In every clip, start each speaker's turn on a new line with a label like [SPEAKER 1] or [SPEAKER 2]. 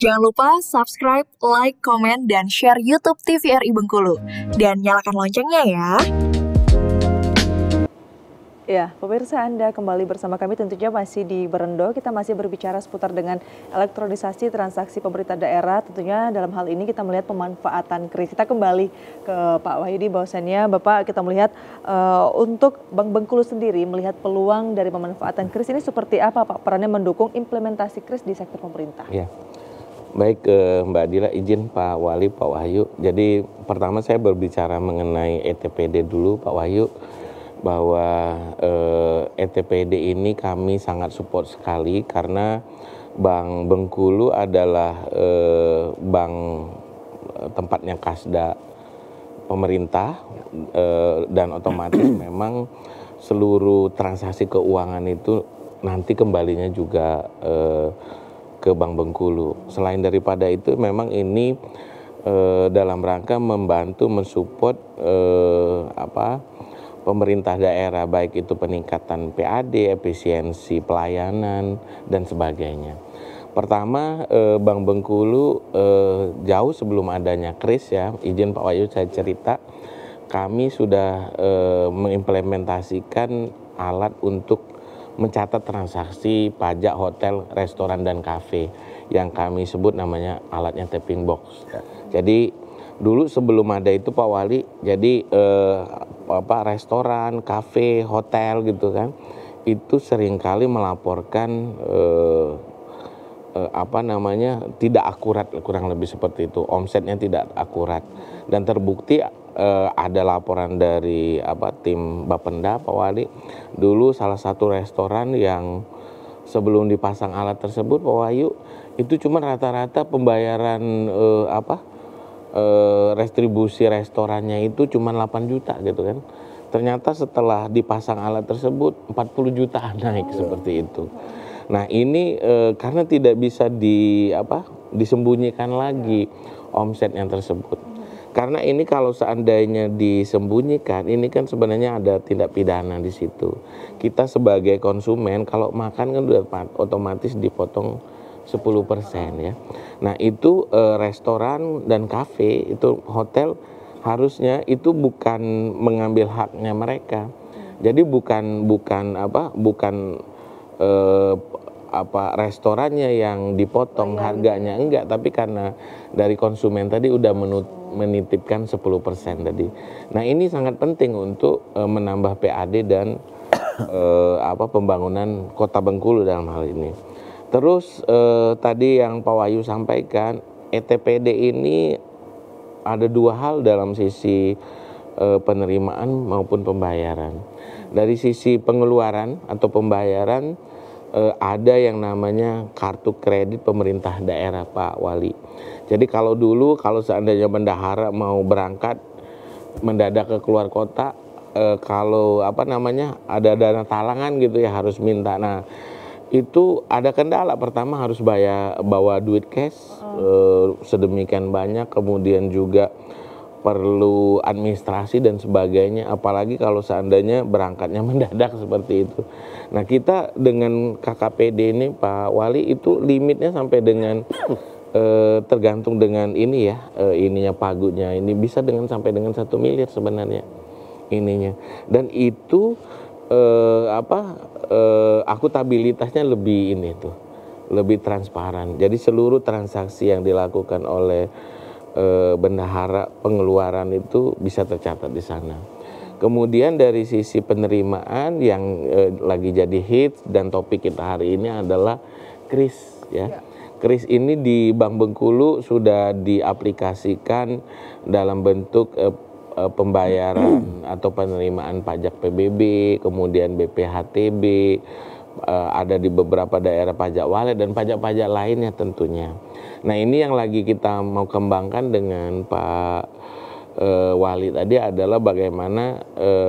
[SPEAKER 1] Jangan lupa subscribe, like, komen, dan share YouTube TVRI Bengkulu. Dan nyalakan loncengnya ya.
[SPEAKER 2] Ya, pemirsa, Anda kembali bersama kami tentunya masih di Berendo. Kita masih berbicara seputar dengan elektronisasi transaksi pemerintah daerah. Tentunya dalam hal ini kita melihat pemanfaatan kris. Kita kembali ke Pak Wahyudi, bahwasannya Bapak kita melihat untuk Bank Bengkulu sendiri melihat peluang dari pemanfaatan kris ini seperti apa Pak? Perannya mendukung implementasi kris di sektor pemerintah.
[SPEAKER 3] Ya. Baik Mbak Dila, izin Pak Wali, Pak Wahyu. Jadi pertama saya berbicara mengenai ETPD dulu Pak Wahyu, bahwa ETPD ini kami sangat support sekali karena Bank Bengkulu adalah bank tempatnya Kasda pemerintah dan otomatis memang seluruh transaksi keuangan itu nanti kembalinya juga ke Bank Bengkulu. Selain daripada itu memang ini dalam rangka membantu mensupport pemerintah daerah, baik itu peningkatan PAD, efisiensi pelayanan dan sebagainya. Pertama, Bank Bengkulu jauh sebelum adanya kris ya, izin Pak Wahyu saya cerita, kami sudah mengimplementasikan alat untuk mencatat transaksi pajak hotel, restoran, dan kafe yang kami sebut namanya alatnya tapping box. Jadi dulu sebelum ada itu Pak Wali, jadi restoran, kafe, hotel gitu kan, itu seringkali melaporkan tidak akurat, kurang lebih seperti itu, omsetnya tidak akurat, dan terbukti ada laporan dari tim Bapenda Pak Wali, dulu salah satu restoran yang sebelum dipasang alat tersebut Pak Wahyu, itu cuma rata-rata pembayaran restribusi restorannya itu cuma 8 juta gitu kan. Ternyata setelah dipasang alat tersebut 40 juta naik seperti itu. Nah ini karena tidak bisa disembunyikan lagi omset yang tersebut. Karena ini kalau seandainya disembunyikan, ini kan sebenarnya ada tindak pidana di situ. Kita sebagai konsumen kalau makan kan udah otomatis dipotong 10% ya. Nah itu restoran dan kafe, itu hotel harusnya itu bukan mengambil haknya mereka. Jadi bukan restorannya yang dipotong harganya, enggak, tapi karena dari konsumen tadi udah menitipkan 10% tadi. Nah ini sangat penting untuk menambah PAD dan pembangunan Kota Bengkulu dalam hal ini. Terus tadi yang Pak Wahyu sampaikan, ETPD ini ada dua hal dalam sisi penerimaan maupun pembayaran. Dari sisi pengeluaran atau pembayaran ada yang namanya kartu kredit pemerintah daerah Pak Wali. Jadi kalau dulu kalau seandainya bendahara mau berangkat mendadak ke keluar kota, kalau ada dana talangan gitu ya harus minta. Nah itu ada kendala, pertama harus bawa duit cash sedemikian banyak, kemudian juga perlu administrasi dan sebagainya, apalagi kalau seandainya berangkatnya mendadak seperti itu. Nah kita dengan KKPD ini Pak Wali itu limitnya sampai dengan tergantung dengan ini ya, ininya pagunya ini bisa sampai dengan 1 miliar sebenarnya ininya, dan itu akutabilitasnya lebih transparan. Jadi seluruh transaksi yang dilakukan oleh bendahara pengeluaran itu bisa tercatat di sana. Kemudian dari sisi penerimaan yang lagi jadi hits dan topik kita hari ini adalah kris ya. Kris ini di Bank Bengkulu sudah diaplikasikan dalam bentuk pembayaran atau penerimaan pajak PBB, kemudian BPHTB, ada di beberapa daerah pajak walet dan pajak-pajak lainnya tentunya. Nah ini yang lagi kita mau kembangkan dengan Pak Wali tadi adalah bagaimana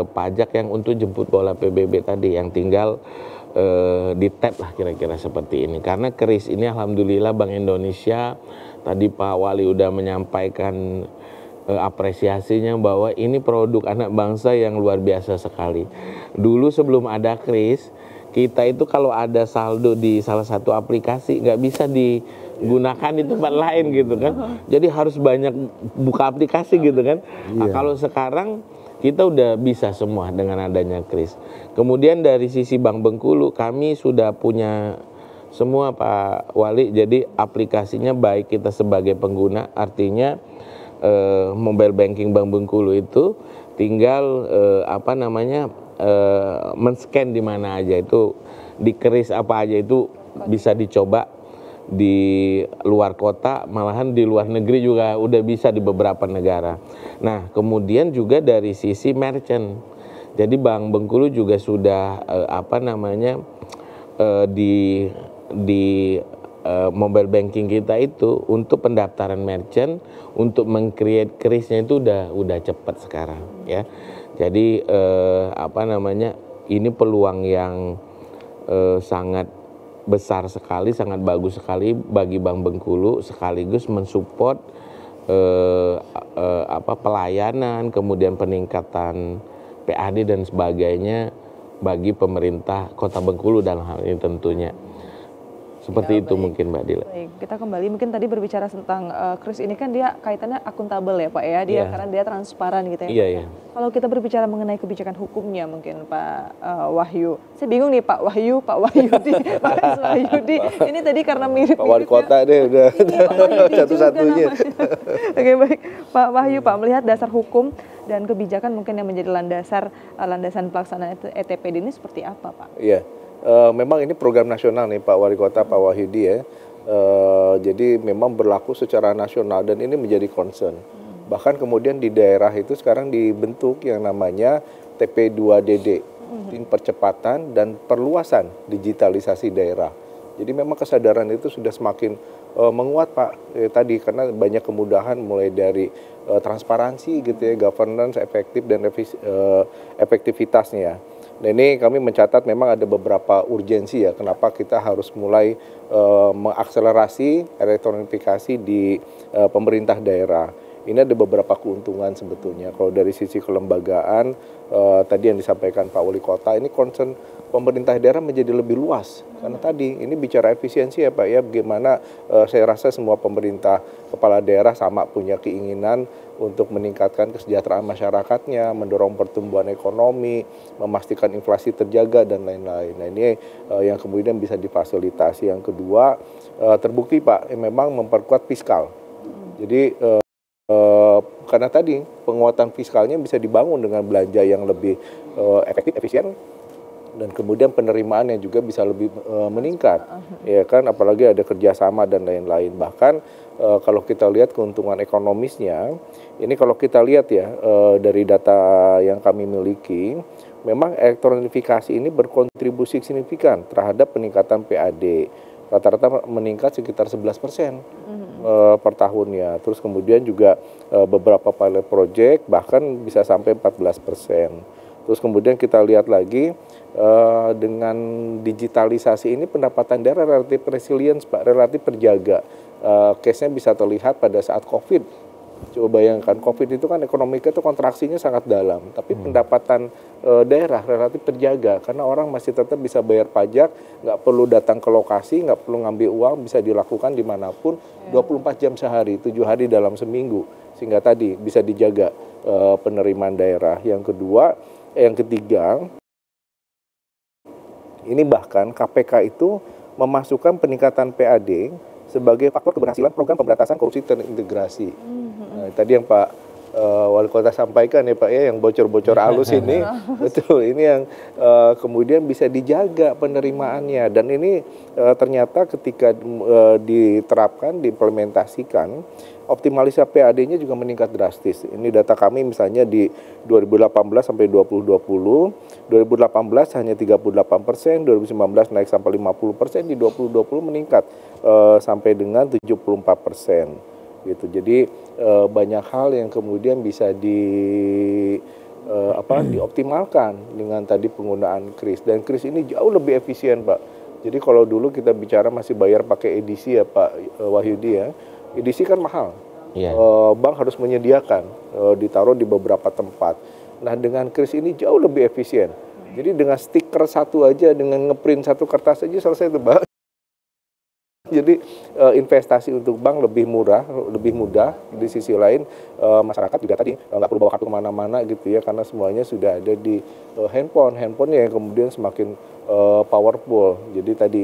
[SPEAKER 3] pajak yang untuk jemput bola PBB tadi yang tinggal di tap lah kira-kira seperti ini. Karena kris ini alhamdulillah Bank Indonesia tadi Pak Wali udah menyampaikan apresiasinya bahwa ini produk anak bangsa yang luar biasa sekali. Dulu sebelum ada kris, kita itu kalau ada saldo di salah satu aplikasi nggak bisa gunakan di tempat lain gitu kan. Jadi harus banyak buka aplikasi gitu kan. Nah, kalau sekarang kita udah bisa semua dengan adanya Kris. Kemudian dari sisi Bank Bengkulu kami sudah punya semua Pak Wali. Jadi aplikasinya baik kita sebagai pengguna, artinya mobile banking Bank Bengkulu itu tinggal men-scan di mana aja, itu di Kris apa aja itu bisa dicoba di luar kota, malahan di luar negeri juga udah bisa di beberapa negara. Nah, kemudian juga dari sisi merchant. Jadi Bank Bengkulu juga sudah di mobile banking kita itu untuk pendaftaran merchant, untuk meng-create Krisnya itu udah cepat sekarang ya. Jadi ini peluang yang sangat besar sekali, sangat bagus sekali bagi Bank Bengkulu, sekaligus mensupport pelayanan, kemudian peningkatan PAD dan sebagainya bagi pemerintah Kota Bengkulu dalam hal ini tentunya. Seperti itu mungkin Mbak Dila.
[SPEAKER 2] Baik, kita kembali mungkin tadi berbicara tentang Kris ini kan dia kaitannya akuntabel ya Pak ya, dia karena dia transparan gitu ya.
[SPEAKER 3] Iya.
[SPEAKER 2] Kalau kita berbicara mengenai kebijakan hukumnya mungkin Pak Wahyu, saya bingung nih Pak Wahyudi, Pak Wahyudi, ini tadi karena mirip.
[SPEAKER 4] Pak Wali Kota deh udah satu-satunya.
[SPEAKER 2] Oke baik, Pak Wahyu, Pak melihat dasar hukum dan kebijakan mungkin yang menjadi landasan pelaksanaan ETPD ini seperti apa Pak?
[SPEAKER 4] Iya. Memang ini program nasional nih Pak Wali Kota, Pak Wahyudi ya. Jadi memang berlaku secara nasional dan ini menjadi concern. Bahkan kemudian di daerah itu sekarang dibentuk yang namanya TP2DD, tim percepatan dan perluasan digitalisasi daerah. Jadi memang kesadaran itu sudah semakin menguat Pak tadi, karena banyak kemudahan mulai dari transparansi gitu ya, governance efektif dan efektivitasnya. Nah ini kami mencatat memang ada beberapa urgensi ya, kenapa kita harus mulai mengakselerasi elektronifikasi di pemerintah daerah. Ini ada beberapa keuntungan sebetulnya. Kalau dari sisi kelembagaan, tadi yang disampaikan Pak Wali Kota, ini concern pemerintah daerah menjadi lebih luas. Karena tadi ini bicara efisiensi ya Pak ya, bagaimana saya rasa semua pemerintah kepala daerah sama punya keinginan untuk meningkatkan kesejahteraan masyarakatnya, mendorong pertumbuhan ekonomi, memastikan inflasi terjaga dan lain-lain. Nah ini yang kemudian bisa difasilitasi. Yang kedua, terbukti Pak, memang memperkuat fiskal. Jadi karena tadi penguatan fiskalnya bisa dibangun dengan belanja yang lebih efektif, efisien, dan kemudian penerimaannya juga bisa lebih meningkat, ya kan, apalagi ada kerjasama dan lain-lain. Bahkan kalau kita lihat keuntungan ekonomisnya, ini kalau kita lihat ya dari data yang kami miliki, memang elektronifikasi ini berkontribusi signifikan terhadap peningkatan PAD. Rata-rata meningkat sekitar 11% per tahunnya. Terus kemudian juga beberapa pilot project bahkan bisa sampai 14%. Terus kemudian kita lihat lagi dengan digitalisasi ini pendapatan daerah relatif resilient Pak, relatif terjaga. Case-nya bisa terlihat pada saat COVID. Coba bayangkan, COVID itu kan ekonomi kita kontraksinya sangat dalam, tapi pendapatan daerah relatif terjaga karena orang masih tetap bisa bayar pajak, nggak perlu datang ke lokasi, nggak perlu ngambil uang, bisa dilakukan dimanapun, 24 jam sehari, 7 hari dalam seminggu, sehingga tadi bisa dijaga penerimaan daerah. Yang ketiga, ini bahkan KPK itu memasukkan peningkatan PAD sebagai faktor keberhasilan program pemberantasan korupsi terintegrasi. Nah, tadi yang Pak Wali Kota sampaikan ya Pak ya, yang bocor-bocor halus ini, betul, ini yang kemudian bisa dijaga penerimaannya. Dan ini ternyata ketika diterapkan, diimplementasikan, optimalisasi PAD-nya juga meningkat drastis. Ini data kami misalnya di 2018 sampai 2020, 2018 hanya 38%, 2019 naik sampai 50%, di 2020 meningkat sampai dengan 74%. Gitu. Jadi banyak hal yang kemudian bisa dioptimalkan dengan tadi penggunaan Kris. Dan Kris ini jauh lebih efisien Pak. Jadi kalau dulu kita bicara masih bayar pakai edisi ya Pak Wahyudi ya, edisi kan mahal. Yeah. Bank harus menyediakan, ditaruh di beberapa tempat. Nah dengan Kris ini jauh lebih efisien. Jadi dengan stiker satu aja, dengan ngeprint satu kertas aja selesai tuh Pak. Jadi investasi untuk bank lebih murah, lebih mudah. Di sisi lain masyarakat juga tadi nggak perlu bawa kartu kemana-mana gitu ya, karena semuanya sudah ada di handphone yang kemudian semakin powerful. Jadi tadi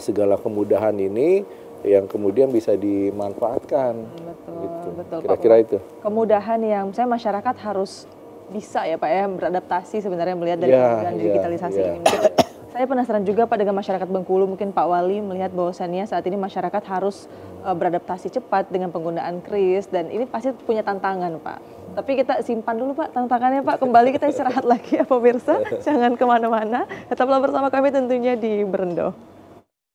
[SPEAKER 4] segala kemudahan ini yang kemudian bisa dimanfaatkan.
[SPEAKER 2] Betul,
[SPEAKER 4] Gitu.
[SPEAKER 2] betul Pak.
[SPEAKER 4] Kira-kira itu.
[SPEAKER 2] Kemudahan yang misalnya masyarakat harus bisa ya Pak ya beradaptasi sebenarnya melihat dari kemudahan digitalisasi ini. Mungkin saya penasaran juga Pak dengan masyarakat Bengkulu, mungkin Pak Wali melihat bahwasannya saat ini masyarakat harus beradaptasi cepat dengan penggunaan kris dan ini pasti punya tantangan Pak. Tapi kita simpan dulu Pak tantangannya Pak, kembali kita istirahat lagi ya pemirsa, jangan kemana-mana, tetaplah bersama kami tentunya di Berendo.